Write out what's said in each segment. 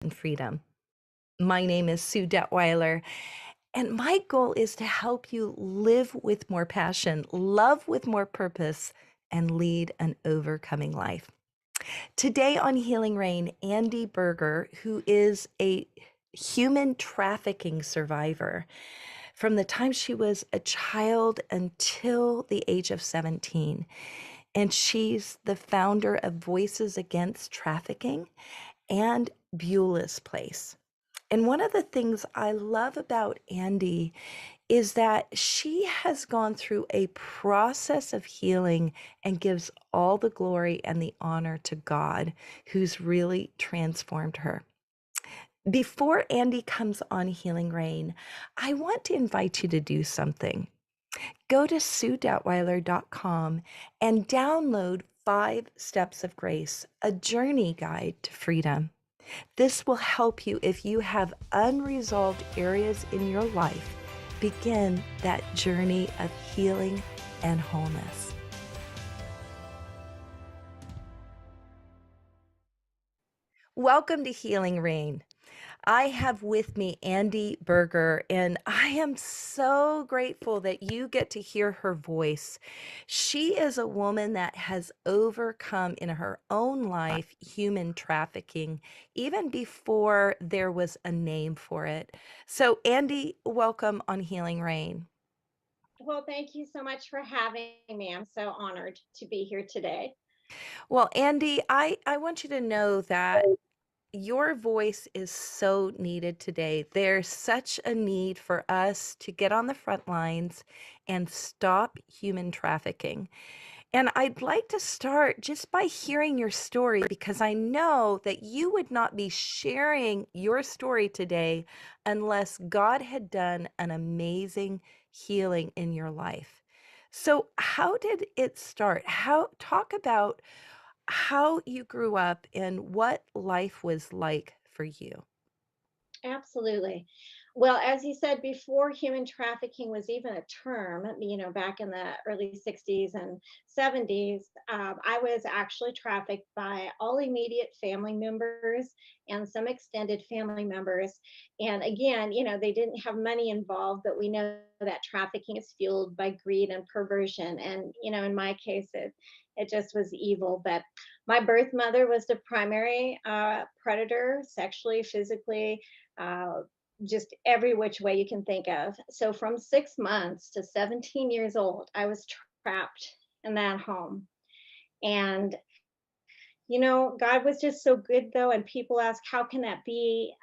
and freedom. My name is Sue Detweiler, and my goal is to help you live with more passion, love with more purpose, and lead an overcoming life. Today on Healing Rain, Andi Buerger, who is a human trafficking survivor from the time she was a child until the age of 17. And she's the founder of Voices Against Trafficking and Beulah's Place. And one of the things I love about Andi is that she has gone through a process of healing and gives all the glory and the honor to God, who's really transformed her. Before Andi comes on Healing Rain, I want to invite you to do something. Go to suedetweiler.com and download 5 Steps of Grace, a journey guide to freedom. This will help you if you have unresolved areas in your life. Begin that journey of healing and wholeness. Welcome to Healing Rain. I have with me Andi Buerger, and I am so grateful that you get to hear her voice. She is a woman that has overcome in her own life human trafficking, even before there was a name for it. So, Andi, welcome on Healing Rain. Well, thank you so much for having me. I'm so honored to be here today. Well, Andi, I want you to know that your voice is so needed today. There's such a need for us to get on the front lines and stop human trafficking. And I'd like to start just by hearing your story because I know that you would not be sharing your story today unless God had done an amazing healing in your life. So, how did it start? How talk about how you grew up and what life was like for you. Absolutely. Well, as you said before, human trafficking was even a term, back in the early 60s and 70s. I was actually trafficked by all immediate family members and some extended family members. And again, they didn't have money involved, but we know that trafficking is fueled by greed and perversion. And, in my case, it just was evil. But my birth mother was the primary predator, sexually, physically, uh, just every which way you can think of. So from 6 months to 17 years old, I was trapped in that home. And, God was just so good though. And people ask, how can that be?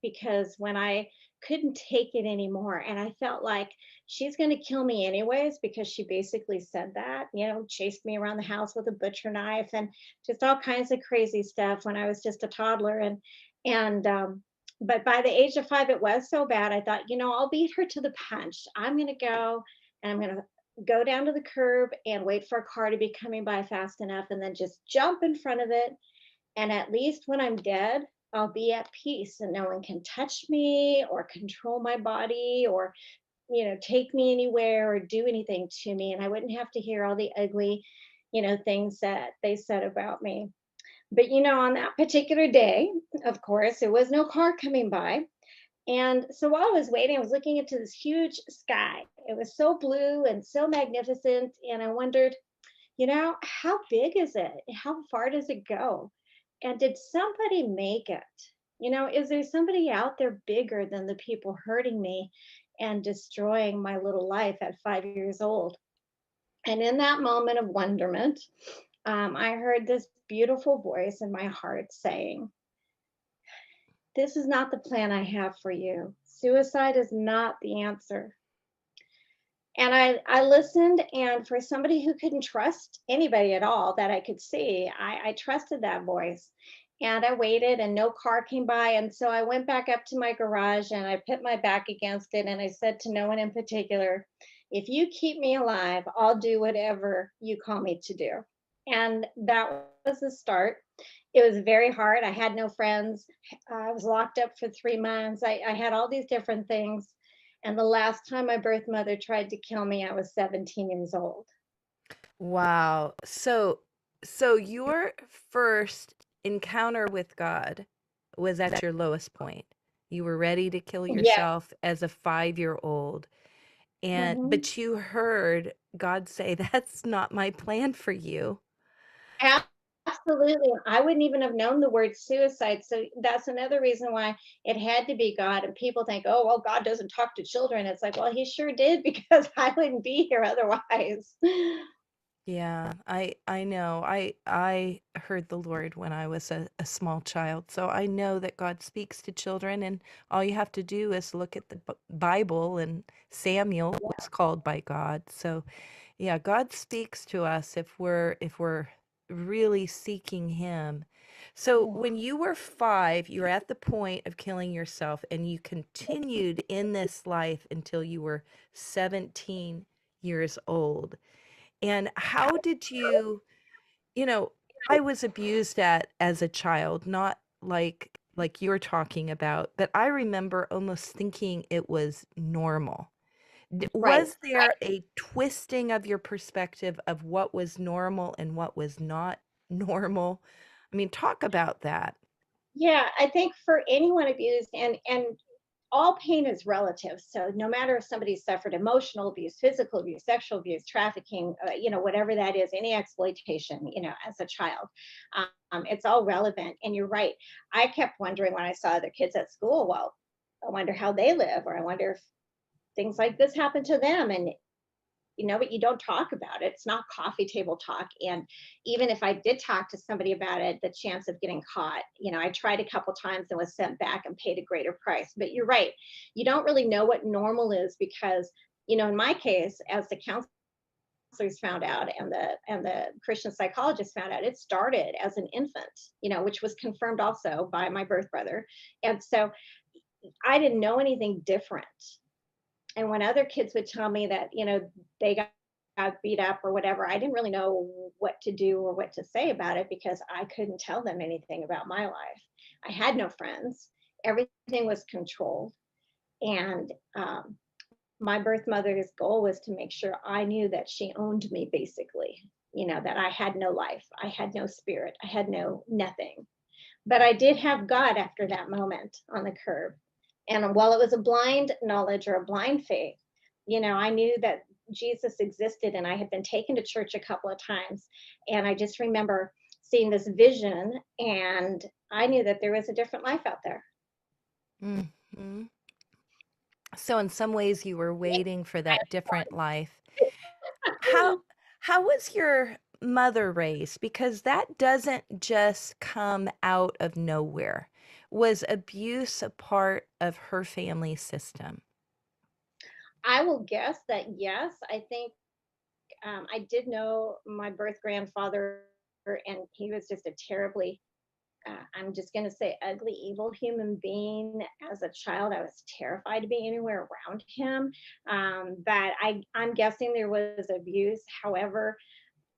Because when I couldn't take it anymore, and I felt like she's going to kill me anyways, because she basically said that, chased me around the house with a butcher knife and just all kinds of crazy stuff when I was just a toddler. And but by the age of 5, it was so bad. I thought, I'll beat her to the punch. I'm going to go and I'm going to go down to the curb and wait for a car to be coming by fast enough and then just jump in front of it. And at least when I'm dead, I'll be at peace and no one can touch me or control my body or, take me anywhere or do anything to me. And I wouldn't have to hear all the ugly, things that they said about me. But, on that particular day, of course, there was no car coming by. And so while I was waiting, I was looking into this huge sky. It was so blue and so magnificent. And I wondered, how big is it? How far does it go? And did somebody make it? Is there somebody out there bigger than the people hurting me and destroying my little life at 5 years old? And in that moment of wonderment, I heard this beautiful voice in my heart saying, this is not the plan I have for you. Suicide is not the answer. And I listened, and for somebody who couldn't trust anybody at all that I could see, I trusted that voice. And I waited, and no car came by. And so I went back up to my garage and I put my back against it. And I said to no one in particular, if you keep me alive, I'll do whatever you call me to do. And that was the start. It was very hard. I had no friends. I was locked up for 3 months. I had all these different things. And the last time my birth mother tried to kill me, I was 17 years old. Wow. So your first encounter with God was at your lowest point. You were ready to kill Yes. yourself as a 5-year-old. And Hmm. but you heard God say, "That's not my plan for you." Absolutely. I wouldn't even have known the word suicide. So that's another reason why it had to be God. And people think, oh, well, God doesn't talk to children. It's like, well, he sure did because I wouldn't be here otherwise. Yeah, I know. I heard the Lord when I was a small child. So I know that God speaks to children, and all you have to do is look at the Bible, and Samuel was called by God. So yeah, God speaks to us if we're really seeking him. So Yeah. when you were 5, you were at the point of killing yourself, and you continued in this life until you were 17 years old. And how did you know, I was abused at as a child, not like you're talking about, but I remember almost thinking it was normal. Right. Was there a twisting of your perspective of what was normal and what was not normal? I mean, talk about that. Yeah, I think for anyone abused, and all pain is relative. So no matter if somebody suffered emotional abuse, physical abuse, sexual abuse, trafficking, whatever that is, any exploitation, as a child, it's all relevant. And you're right. I kept wondering when I saw other kids at school, well, I wonder how they live, or I wonder if things like this happen to them. And but you don't talk about it. It's not coffee table talk. And even if I did talk to somebody about it, the chance of getting caught, I tried a couple times and was sent back and paid a greater price. But you're right. You don't really know what normal is because, in my case, as the counselors found out and the Christian psychologists found out, it started as an infant, which was confirmed also by my birth brother. And so I didn't know anything different. And when other kids would tell me that, they got beat up or whatever, I didn't really know what to do or what to say about it because I couldn't tell them anything about my life. I had no friends. Everything was controlled. And my birth mother's goal was to make sure I knew that she owned me, basically, that I had no life. I had no spirit. I had no nothing. But I did have God after that moment on the curb. And while it was a blind knowledge or a blind faith, I knew that Jesus existed and I had been taken to church a couple of times. And I just remember seeing this vision and I knew that there was a different life out there. Mhm. So in some ways you were waiting for that different life. How how was your mother raised? Because that doesn't just come out of nowhere. Was abuse a part of her family system? I will guess that yes, I think I did know my birth grandfather, and he was just a terribly I'm just going to say ugly, evil human being. As a child, I was terrified to be anywhere around him. But I'm guessing there was abuse. However,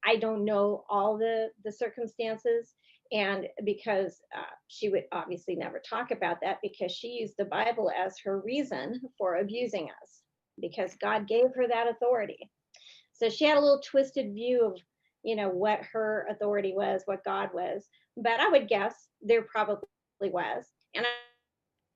I don't know all the circumstances. And because she would obviously never talk about that because she used the Bible as her reason for abusing us because God gave her that authority. So she had a little twisted view of, what her authority was, what God was. But I would guess there probably was. And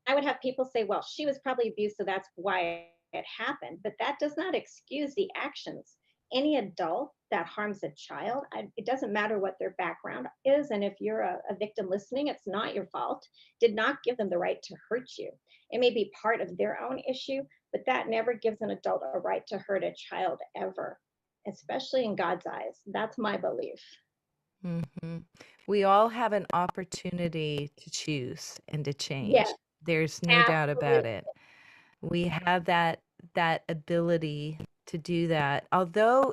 I would have people say, well, she was probably abused, so that's why it happened. But that does not excuse the actions. Any adult that harms a child, it doesn't matter what their background is. And if you're a victim listening, it's not your fault. Did not give them the right to hurt you. It may be part of their own issue, but that never gives an adult a right to hurt a child ever, especially in God's eyes. That's my belief. Mhm. We all have an opportunity to choose and to Yes, change. There's no doubt about absolutely. it. We have that ability to do that. Although,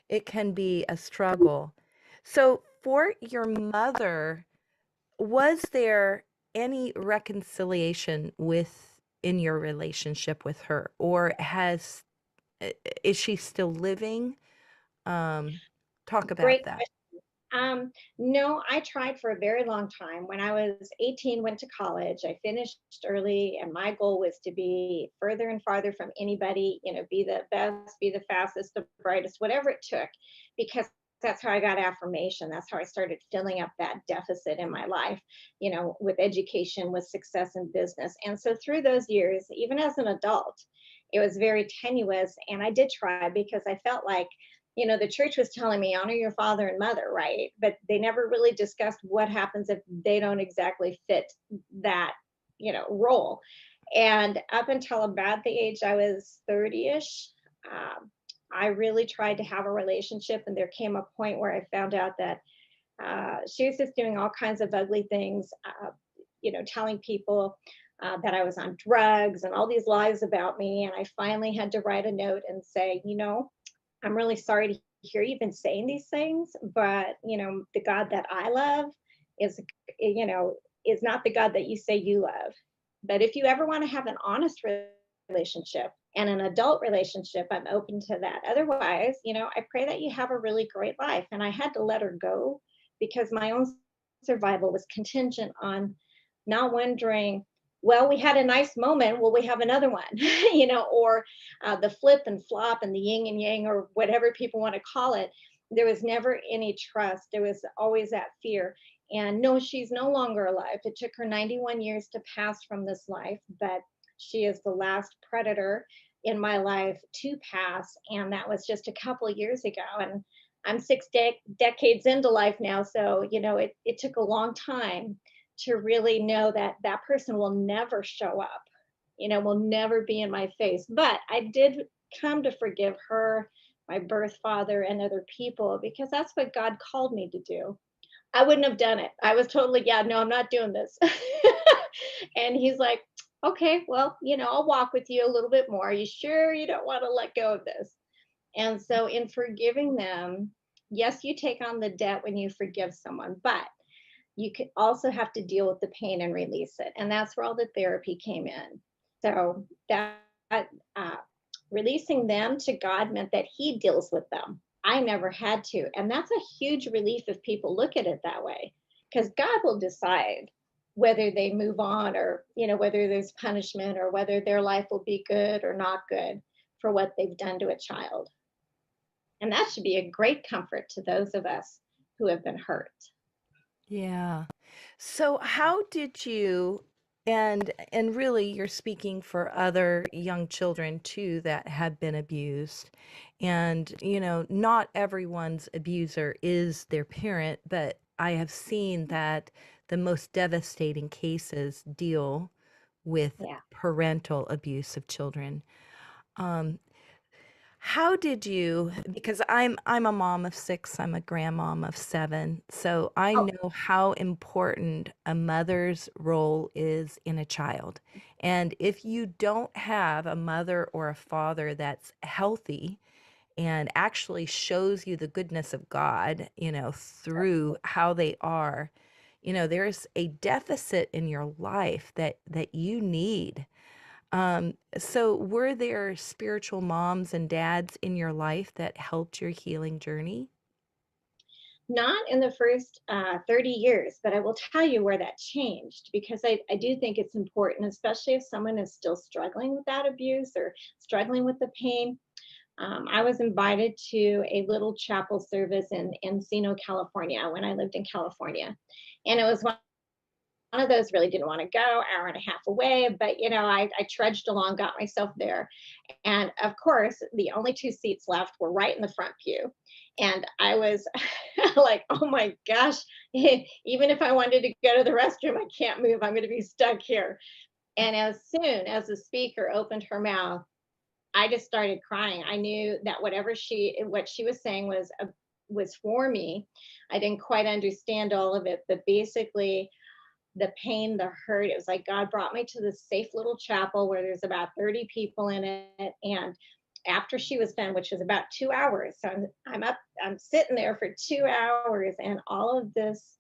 it can be a struggle. So for your mother, was there any reconciliation with in your relationship with her, or is she still living? Um, talk about Great. that. No, I tried for a very long time. When I was 18, went to college. I finished early, and my goal was to be further and farther from anybody, be the best, be the fastest, the brightest, whatever it took, because that's how I got affirmation. That's how I started filling up that deficit in my life, with education, with success in business. And so through those years, even as an adult, it was very tenuous. And I did try because I felt like, the church was telling me honor your father and mother, right? But they never really discussed what happens if they don't exactly fit that, role. And up until about the age I was 30-ish, um, I really tried to have a relationship. And there came a point where I found out that she was just doing all kinds of ugly things, telling people that I was on drugs and all these lies about me. And I finally had to write a note and say, I'm really sorry to hear you've been saying these things, but the God that I love is, is not the God that you say you love. But if you ever want to have an honest relationship and an adult relationship, I'm open to that. Otherwise, I pray that you have a really great life. And I had to let her go because my own survival was contingent on not wondering, well, we had a nice moment. Will we have another one? Or the flip and flop and the yin and yang, or whatever people want to call it. There was never any trust. There was always that fear. And no, she's no longer alive. It took her 91 years to pass from this life, but she is the last predator in my life to pass. And that was just a couple of years ago. And I'm decades into life now. So, it took a long time to really know that that person will never show up, will never be in my face. But I did come to forgive her, my birth father, and other people because that's what God called me to do. I wouldn't have done it. I was totally, yeah, no, I'm not doing this. And he's like, okay, well, I'll walk with you a little bit more. Are you sure you don't want to let go of this? And so, in forgiving them, yes, you take on the debt when you forgive someone, but you could also have to deal with the pain and release it. And that's where all the therapy came in. So, uh, releasing them to God meant that He deals with them. I never had to. And that's a huge relief if people look at it that way, because God will decide whether they move on, or, whether there's punishment, or whether their life will be good or not good for what they've done to a child. And that should be a great comfort to those of us who have been hurt. Yeah. So how did you, and really you're speaking for other young children too that have been abused. And not everyone's abuser is their parent, but I have seen that the most devastating cases deal with Yeah. parental abuse of children. Um, how did you, because I'm a mom of 6, I'm a grandmom of 7, so I Oh, know how important a mother's role is in a child. And if you don't have a mother or a father that's healthy and actually shows you the goodness of God, through how they are, there's a deficit in your life that you need. So were there spiritual moms and dads in your life that helped your healing journey? not in the first 30 years, but I will tell you where that changed because I do think it's important, especially if someone is still struggling with that abuse or struggling with the pain. I was invited to a little chapel service in Encino, California, when I lived in California. And it was one of those, really didn't want to go, hour and a half away, but I trudged along, got myself there. And of course, the only two seats left were right in the front pew. And I was like, oh my gosh, even if I wanted to go to the restroom, I can't move. I'm going to be stuck here. And as soon as the speaker opened her mouth, I just started crying. I knew that what she was saying was for me. I didn't quite understand all of it, but basically the pain, the hurt, it was like God brought me to this safe little chapel where there's about 30 people in it. And after she was done, which was about 2 hours, so I'm sitting there for 2 hours, and all of this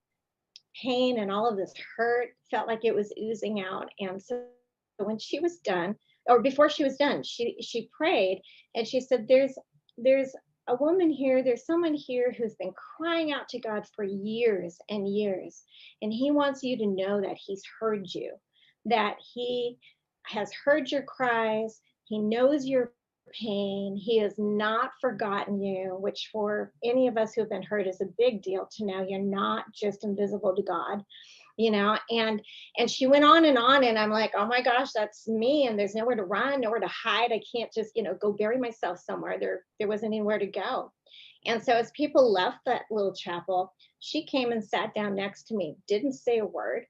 pain and all of this hurt felt like it was oozing out. And so when she was done, or before she was done, she prayed and she said, there's a woman here, there's someone here who's been crying out to God for years and years. And he wants you to know that he's heard you, that he has heard your cries, he knows your pain. He has not forgotten you, which for any of us who have been hurt is a big deal to know you're not just invisible to God, and she went on and I'm like, oh my gosh, that's me, and there's nowhere to run, nowhere to hide. I can't just, go bury myself somewhere. There wasn't anywhere to go. And so as people left that little chapel, she came and sat down next to me, didn't say a word.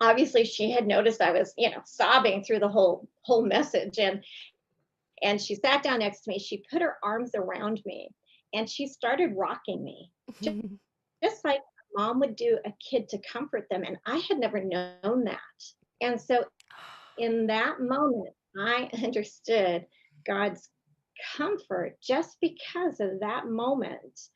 Obviously she had noticed I was, sobbing through the whole message, and she sat down next to me. She put her arms around me and she started rocking me, ju- just like mom would do a kid to comfort them. And I had never known that. And so in that moment, I understood God's comfort just because of that moment.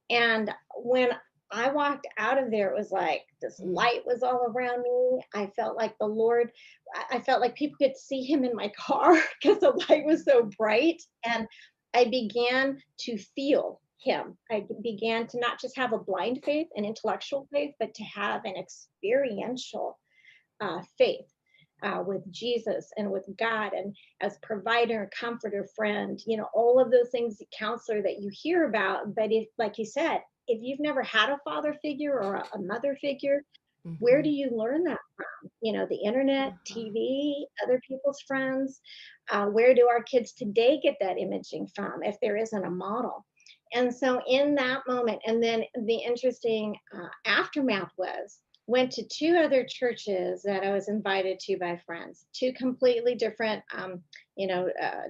And when I walked out of there, it was like this light was all around me. I felt like the Lord, I felt like people could see him in my car because the light was so bright. And I began to feel him. I began to not just have a blind faith, an intellectual faith, but to have an experiential faith with Jesus and with God, and as provider, comforter, friend, all of those things, counselor that you hear about. But if, like you said, if you've never had a father figure or a mother figure, where do Mhm. you learn that from? The internet, Uh-huh. TV, other people's friends. Where do our kids today get that imaging from if there isn't a model? And so, in that moment, and then the interesting aftermath was went to two other churches that I was invited to by friends, two completely different,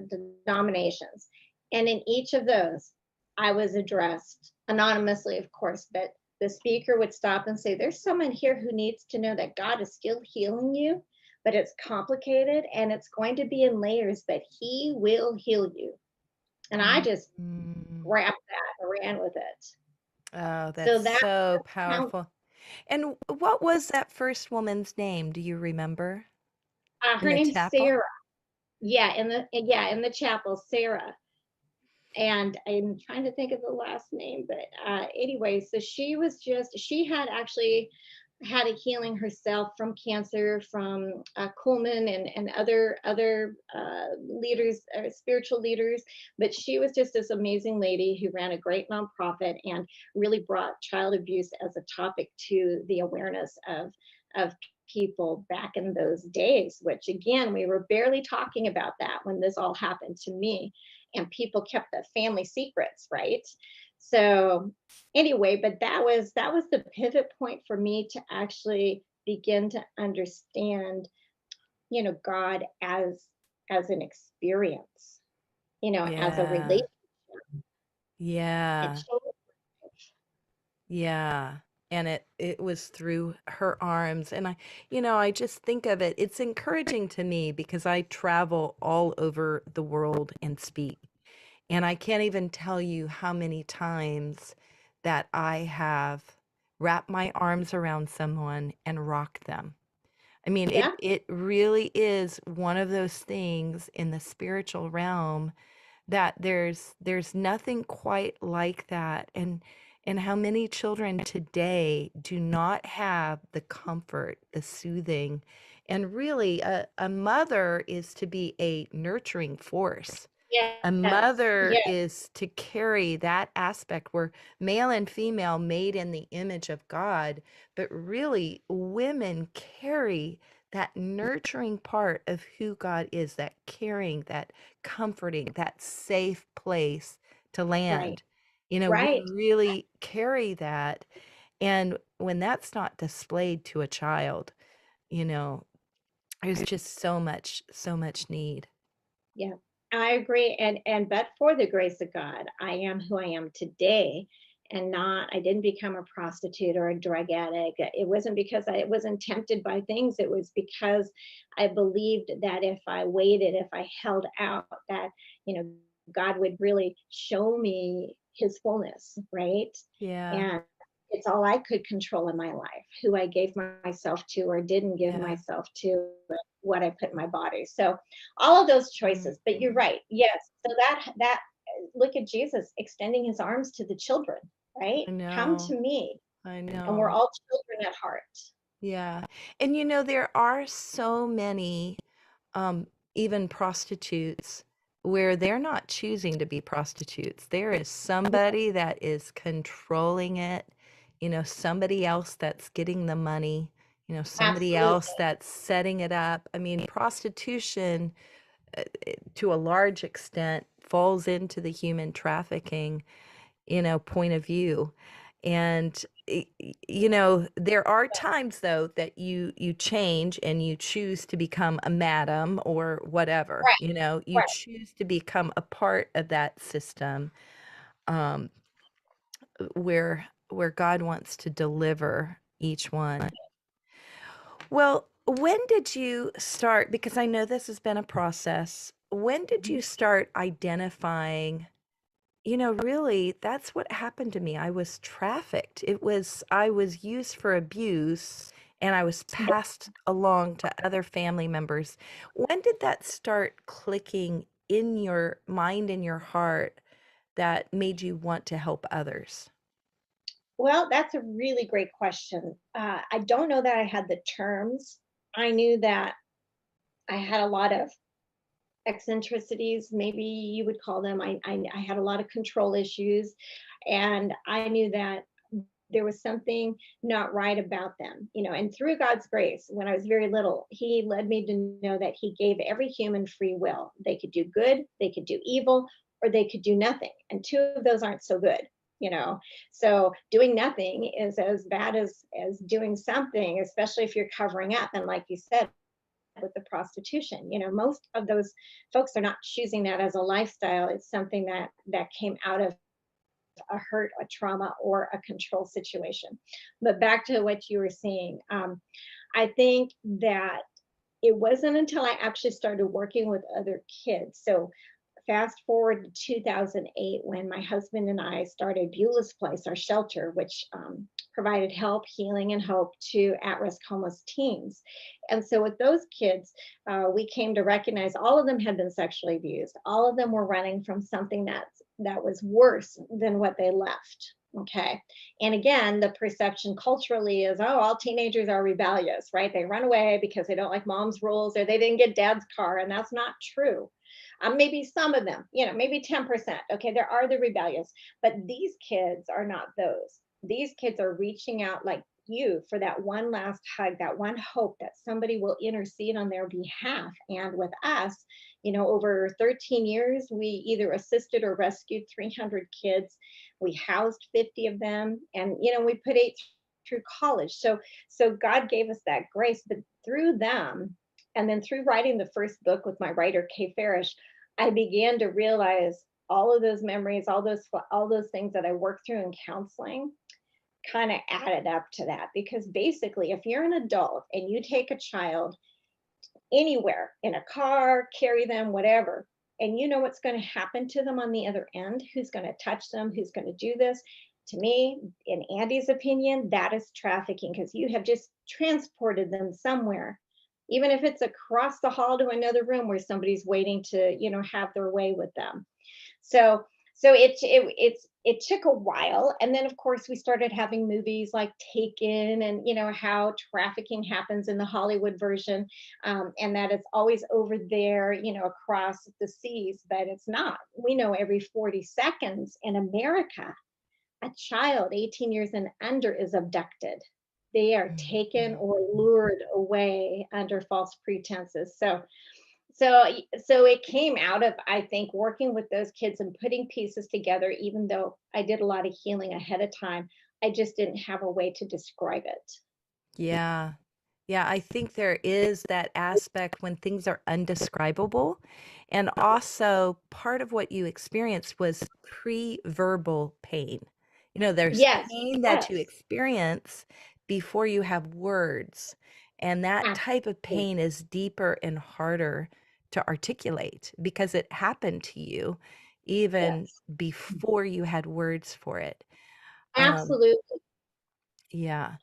denominations. And in each of those, I was addressed anonymously, of course, but the speaker would stop and say, there's someone here who needs to know that God is still healing you, but it's complicated and it's going to be in layers, but He will heal you. And I just Mhm. grabbed that and ran with it. Oh, that's So that so count, powerful. And what was that first woman's name? Do you remember? In her the name's chapel? Sarah. Yeah, in the chapel, Sarah. And I'm trying to think of the last name, but anyway, so she had actually had a healing herself from cancer, from Kuhlman and other leaders, spiritual leaders. But she was just this amazing lady who ran a great nonprofit and really brought child abuse as a topic to the awareness of people back in those days. Which again, we were barely talking about that when this all happened to me, and people kept the family secrets, right? So anyway, but that was the pivot point for me to actually begin to understand, God as an experience, as a Yeah. relationship. It Yeah. changed. Yeah. And it was through her arms. And I just think of it, it's encouraging to me because I travel all over the world and speak. And I can't even tell you how many times that I have wrapped my arms around someone and rocked them. I mean, it Yeah, it really is one of those things in the spiritual realm that there's nothing quite like that. And how many children today do not have the comfort, the soothing, and really a mother is to be a nurturing force. A yes, mother yes, is to carry that aspect where male and female made in the image of God, but really women carry that nurturing part of who God is, that caring, that comforting, that safe place to right, land. We right. really carry that. And when that's not displayed to a child, you know, there's just so much need. Yeah, I agree. And but for the grace of God, I am who I am today, and not I didn't become a prostitute or a drug addict. It wasn't because I wasn't tempted by things. It was because I believed that if I waited, if I held out, that you know God would really show me His fullness, right? Yeah. And it's all I could control in my life, who I gave myself to or didn't give Yeah. myself to, what I put in my body. So all of those choices. But you're Mhm. right. Yes. So that look at Jesus extending his arms to the children, right? I Come know. to me. I And we're know. all children at heart. Yeah. And there are so many, even prostitutes where they're not choosing to be prostitutes. There is somebody that is controlling it, somebody else that's getting the money, somebody else Absolutely. that's setting it up. I mean, prostitution, to a large extent, falls into the human trafficking, point of view. And there are times though that you change and you choose to become a madam or whatever. Right, You right. choose to become a part of that system, um, where God wants to deliver each one. Well, when did you start? Because I know this has been a process. When did you start identifying? Really, that's what happened to me. I was trafficked. I was used for abuse and I was passed along to other family members. When did that start clicking in your mind and your heart that made you want to help others? Well, that's a really great question. I don't know that I had the terms. I knew that I had a lot of eccentricities, maybe you would call them. I had a lot of control issues, and I knew that there was something not right about them, and through God's grace, when I was very little, He led me to know that He gave every human free will. They could do good, they could do evil, or they could do nothing. And two of those aren't so good. You know, so doing nothing is as bad as doing something, especially if you're covering up. And like you said, with the prostitution, most of those folks are not choosing that as a lifestyle. It's something that came out of a hurt, a trauma, or a control situation. But back to what you were saying, I think that it wasn't until I actually started working with other kids. So fast forward to 2008 when my husband and I started Beulah's Place, our shelter, which provided help, healing, and hope to at risk homeless teens. And so with those kids, we came to recognize all of them had been sexually abused. All of them were running from something that was worse than what they left. Okay. And again, the perception culturally is, oh, all teenagers are rebellious, right? They run away because they don't like mom's rules or they didn't get dad's car. And that's not true. Maybe some of them, maybe 10%. Okay, there are the rebellious, but these kids are not those. These kids are reaching out like you for that one last hug, that one hope that somebody will intercede on their behalf. And with us, over 13 years, we either assisted or rescued 300 kids. We housed 50 of them, and we put eight through college. So God gave us that grace, but through them, and then through writing the first book with my writer Kay Farish, I began to realize all of those memories, all those things that I worked through in counseling kind of added up to that. Because basically, if you're an adult and you take a child anywhere in a car, carry them, whatever, and you know what's going to happen to them on the other end, who's going to touch them, who's going to do this, to me, in Andy's opinion, that is trafficking because you have just transported them somewhere, even if it's across the hall to another room where somebody's waiting to, have their way with them. So it took a while, and then of course we started having movies like Taken, and how trafficking happens in the Hollywood version, and that it's always over there, across the seas, but it's not. We know every 40 seconds in America, a child 18 years and under is abducted. They are taken Mhm. or lured away under false pretenses. So it came out of, I think, working with those kids and putting pieces together. Even though I did a lot of healing ahead of time, I just didn't have a way to describe it. Yeah. Yeah, I think there is that aspect when things are undescribable. And also, part of what you experienced was pre-verbal pain. There's Yes, pain that you yes, experience before you have words. And that type of absolutely. pain is deeper and harder to articulate because it happened to you even Yes, before you had words for it. Um, absolutely. yeah.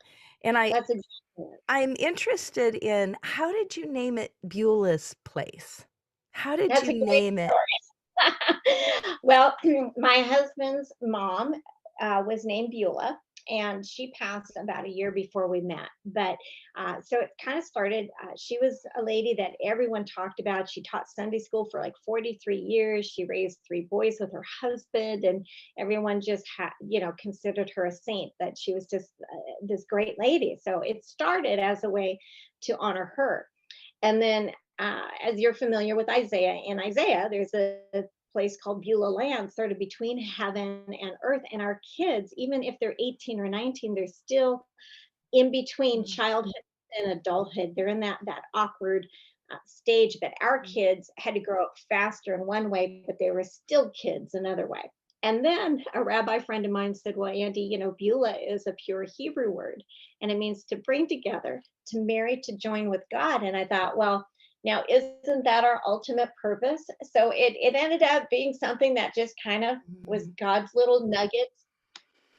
And I That's exactly it. I'm interested in how did you name it Beulah's Place? How did That's you a great name it? story. Well, my husband's mom was named Beulah, and she passed about a year before we met. But so it kind of started. She was a lady that everyone talked about. She taught Sunday school for like 43 years. She raised three boys with her husband, and everyone just had, considered her a saint. That she was just this great lady. So it started as a way to honor her. And then, as you're familiar with Isaiah, in Isaiah, there's a place called Beulah land, sort of between heaven and earth. And our kids, even if they're 18 or 19, they're still in between Mhm. childhood and adulthood. They're in that awkward stage. But our kids had to grow up faster in one way, but they were still kids another way. And then a rabbi friend of mine said, "Well, Andy, Beulah is a pure Hebrew word, and it means to bring together, to marry, to join with God." And I thought, well, now isn't that our ultimate purpose? So it ended up being something that just kind of was Mhm. God's little nuggets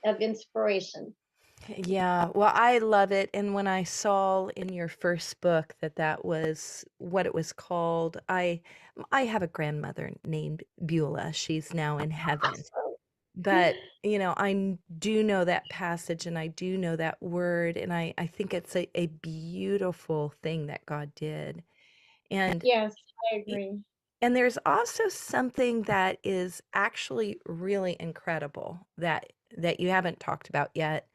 of inspiration. Yeah, well, I love it. And when I saw in your first book that that was what it was called, I have a grandmother named Beulah. She's now in heaven. Awesome. But, I do know that passage and I do know that word, and I think it's a beautiful thing that God did. And Yes, I agree. and there's also something that is actually really incredible that you haven't talked about yet.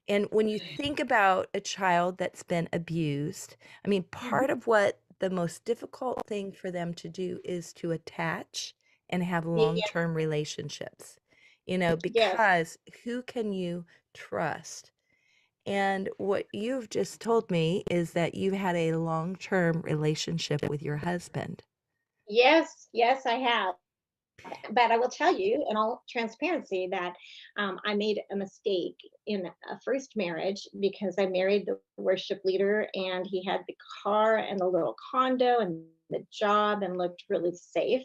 And when you think about a child that's been abused, I mean, part Mhm. of what the most difficult thing for them to do is to attach and have Yeah, long-term relationships, yes. because who can you trust? And what you've just told me is that you had a long-term relationship with your husband. Yes, yes, I have. But I will tell you, in all transparency, that I made a mistake in a first marriage because I married the worship leader, and he had the car and the little condo and the job and looked really safe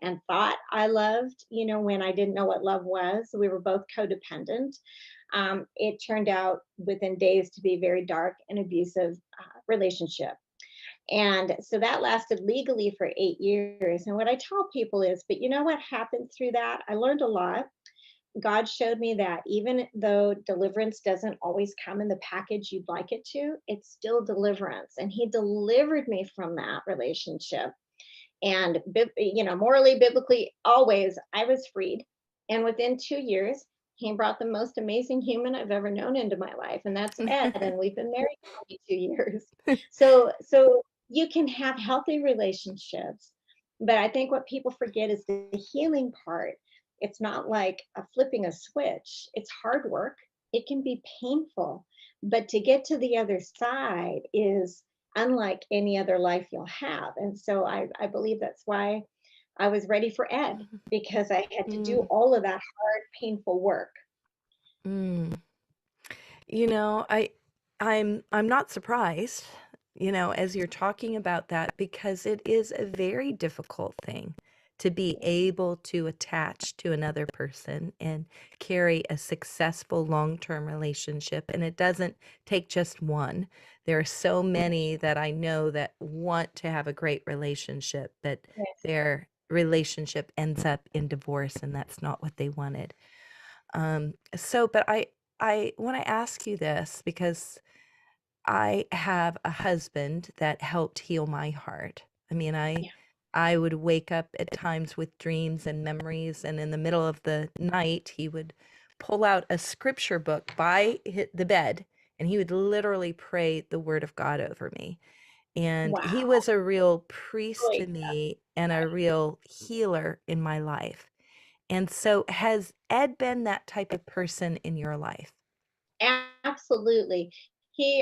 and thought I loved, when I didn't know what love was. We were both codependent. It turned out within days to be a very dark and abusive relationship. And so that lasted legally for 8 years. And what I tell people is, but you know what happened through that? I learned a lot. God showed me that even though deliverance doesn't always come in the package you'd like it to, it's still deliverance. And He delivered me from that relationship. And, morally, biblically, always, I was freed. And within 2 years, He brought the most amazing human I've ever known into my life, and that's Ed. And we've been married 22 years. So you can have healthy relationships, but I think what people forget is the healing part. It's not like flipping a switch. It's hard work. It can be painful, but to get to the other side is unlike any other life you'll have. And so I believe that's why I was ready for Ed, because I had to do Mm, all of that hard, painful work. mm. You know, I'm not surprised, as you're talking about that, because it is a very difficult thing to be able to attach to another person and carry a successful long-term relationship. And it doesn't take just one. There are so many that I know that want to have a great relationship, but Yes. their relationship ends up in divorce, and that's not what they wanted. But I want to ask you this because I have a husband that helped heal my heart. I mean, Yeah. I would wake up at times with dreams and memories, and in the middle of the night, he would pull out a scripture book by the bed, and he would literally pray the word of God over me. And he Wow. was a real priest to Really. me and a real healer in my life. And so has Ed been that type of person in your life? Absolutely.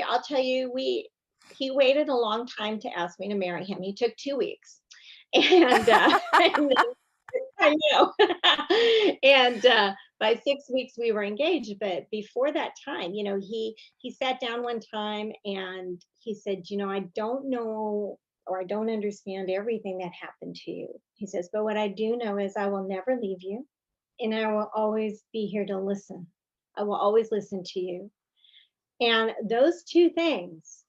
I'll tell you, he waited a long time to ask me to marry him. He took 2 weeks. And, and I know. And by 6 weeks we were engaged. But before that time, he sat down one time and he said, I don't know, or I don't understand everything that happened to you. He says, but what I do know is I will never leave you, and I will always be here to listen. I will always listen to you. And those two things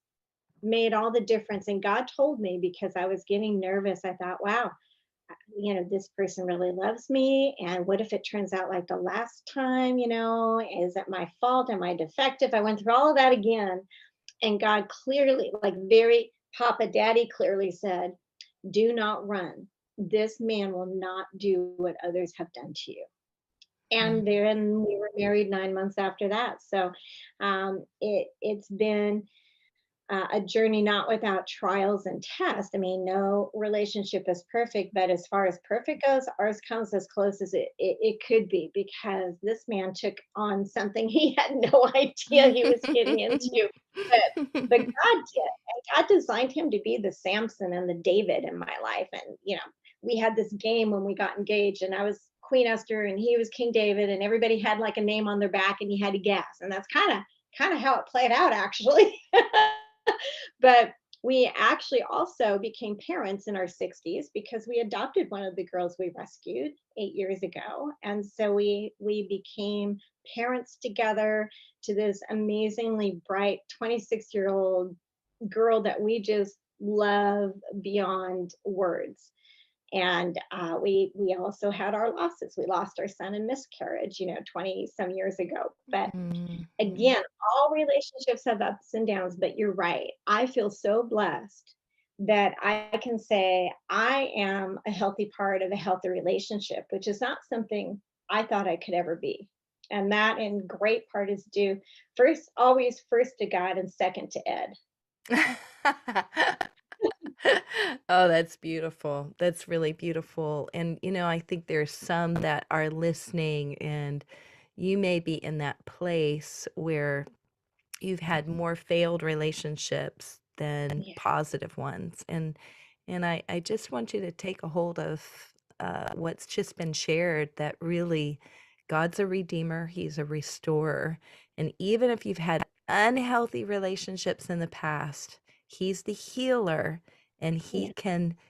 made all the difference. And God told me, because I was getting nervous. I thought, wow, this person really loves me. And what if it turns out like the last time? Is it my fault? Am I defective? I went through all of that again. And God clearly, like very Papa Daddy clearly said, do not run. This man will not do what others have done to you. And Mm. then we were married 9 months after that. So it's been a journey not without trials and tests. I mean, no relationship is perfect, but as far as perfect goes, ours comes as close as it could be, because this man took on something he had no idea he was getting into. But God did. And God designed him to be the Samson and the David in my life. And, we had this game when we got engaged, and I was Queen Esther and he was King David, and everybody had like a name on their back and you had to guess. And that's kind of how it played out, actually. But we actually also became parents in our 60s because we adopted one of the girls we rescued 8 years ago. And so we became parents together to this amazingly bright 26-year-old girl that we just love beyond words. And we also had our losses. We lost our son in miscarriage, 20 some years ago. But Mhm. again, all relationships have ups and downs, but you're right. I feel so blessed that I can say I am a healthy part of a healthy relationship, which is not something I thought I could ever be. And that in great part is due always first to God and second to Ed. Oh, that's beautiful. That's really beautiful. And, I think there's some that are listening, and you may be in that place where you've had more failed relationships than Yeah. positive ones. And I just want you to take a hold of what's just been shared, that really God's a redeemer, He's a restorer. And even if you've had unhealthy relationships in the past, He's the healer, and Yeah.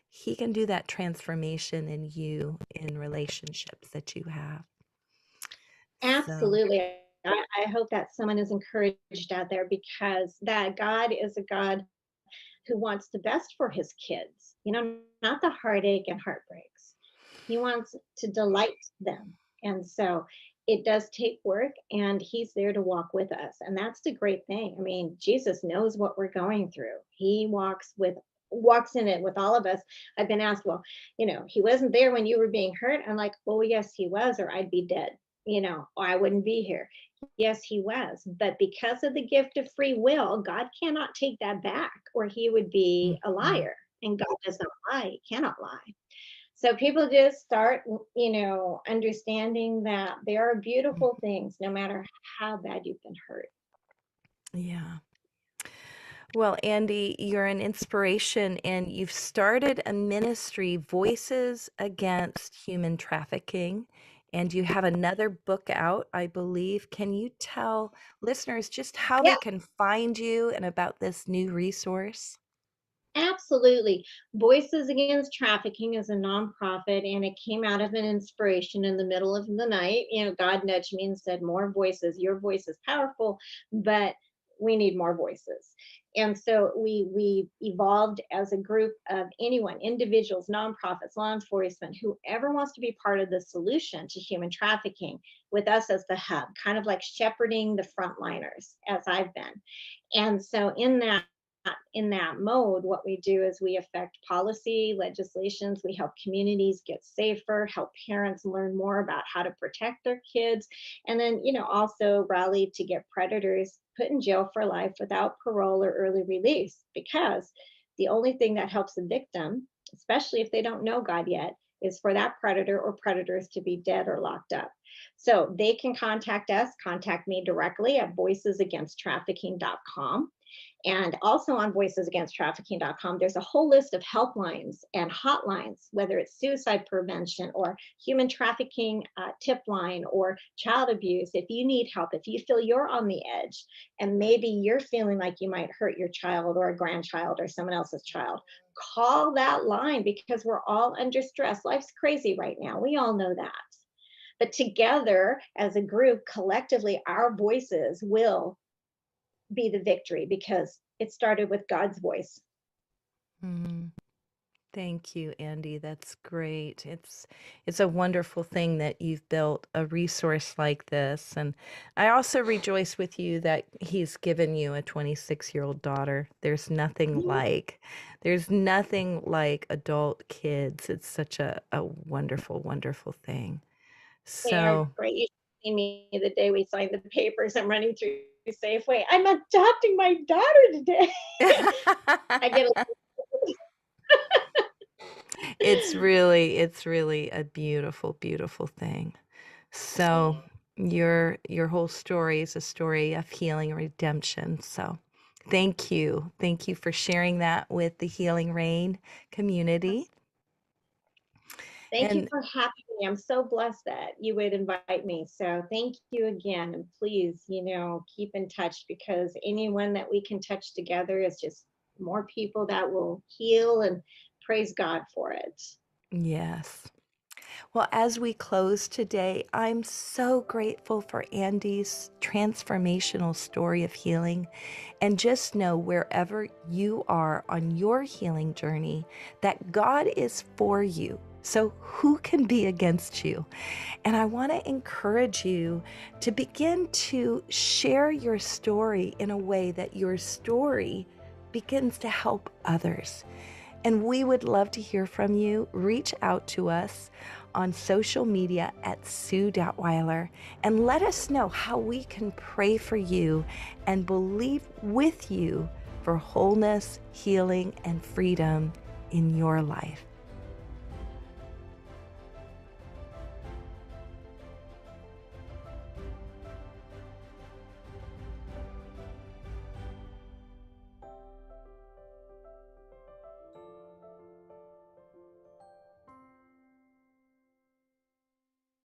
He can do that transformation in you in relationships that you have. So, Absolutely. I hope that someone is encouraged out there, because that God is a God who wants the best for his kids, not the heartache and heartbreaks. He wants to delight them. And so it does take work, and he's there to walk with us. And that's the great thing. I mean, Jesus knows what we're going through. He walks in it with all of us. I've been asked, well, he wasn't there when you were being hurt. I'm like, oh yes, he was, or I'd be dead. Or I wouldn't be here. Yes, he was. But because of the gift of free will, God cannot take that back, or he would be a mhm. liar. And God does not lie. He cannot lie. So people just start, understanding that there are beautiful things no matter how bad you've been hurt. Yeah. Well, Andy, you're an inspiration, and you've started a ministry, Voices Against Human Trafficking, and you have another book out, I believe. Can you tell listeners just how Yeah, they can find you and about this new resource? absolutely. Voices Against Trafficking is a nonprofit, and it came out of an inspiration in the middle of the night. God nudged me and said, more voices. Your voice is powerful, but we need more voices. And so we evolved as a group of anyone, individuals, nonprofits, law enforcement, whoever wants to be part of the solution to human trafficking, with us as the hub, kind of like shepherding the frontliners, as I've been. And so in that mode, what we do is we affect policy, legislations, we help communities get safer, help parents learn more about how to protect their kids, and then, also rally to get predators put in jail for life without parole or early release. Because the only thing that helps a victim, especially if they don't know God yet, is for that predator or predators to be dead or locked up. So they can contact me directly at voicesagainsttrafficking.com. And also on voicesagainsttrafficking.com, there's a whole list of helplines and hotlines, whether it's suicide prevention or human trafficking tip line or child abuse. If you need help, if you feel you're on the edge and maybe you're feeling like you might hurt your child or a grandchild or someone else's child, call that line, because we're all under stress. Life's crazy right now. We all know that. But together as a group, collectively, our voices will be the victory, because it started with God's voice. Mhm. Thank you, Andy. That's great. It's a wonderful thing that you've built a resource like this. And I also rejoice with you that he's given you a 26-year-old daughter. There's nothing like adult kids. It's such a wonderful, wonderful thing. They are So great. You should see me the day we signed the papers. I'm running through Safeway. I'm adopting my daughter today. I get a it's really a beautiful, beautiful thing. So yeah. your whole story is a story of healing and redemption. So thank you. Thank you for sharing that with the Healing Rain community. Thank you And for having me. I'm so blessed that you would invite me. So thank you again. And please, keep in touch because anyone that we can touch together is just more people that will heal and praise God for it. yes. Well, as we close today, I'm so grateful for Andy's transformational story of healing. And just know wherever you are on your healing journey, that God is for you. So, who can be against you? And I want to encourage you to begin to share your story in a way that your story begins to help others. And we would love to hear from you. Reach out to us on social media at Sue Detweiler and let us know how we can pray for you and believe with you for wholeness, healing, and freedom in your life.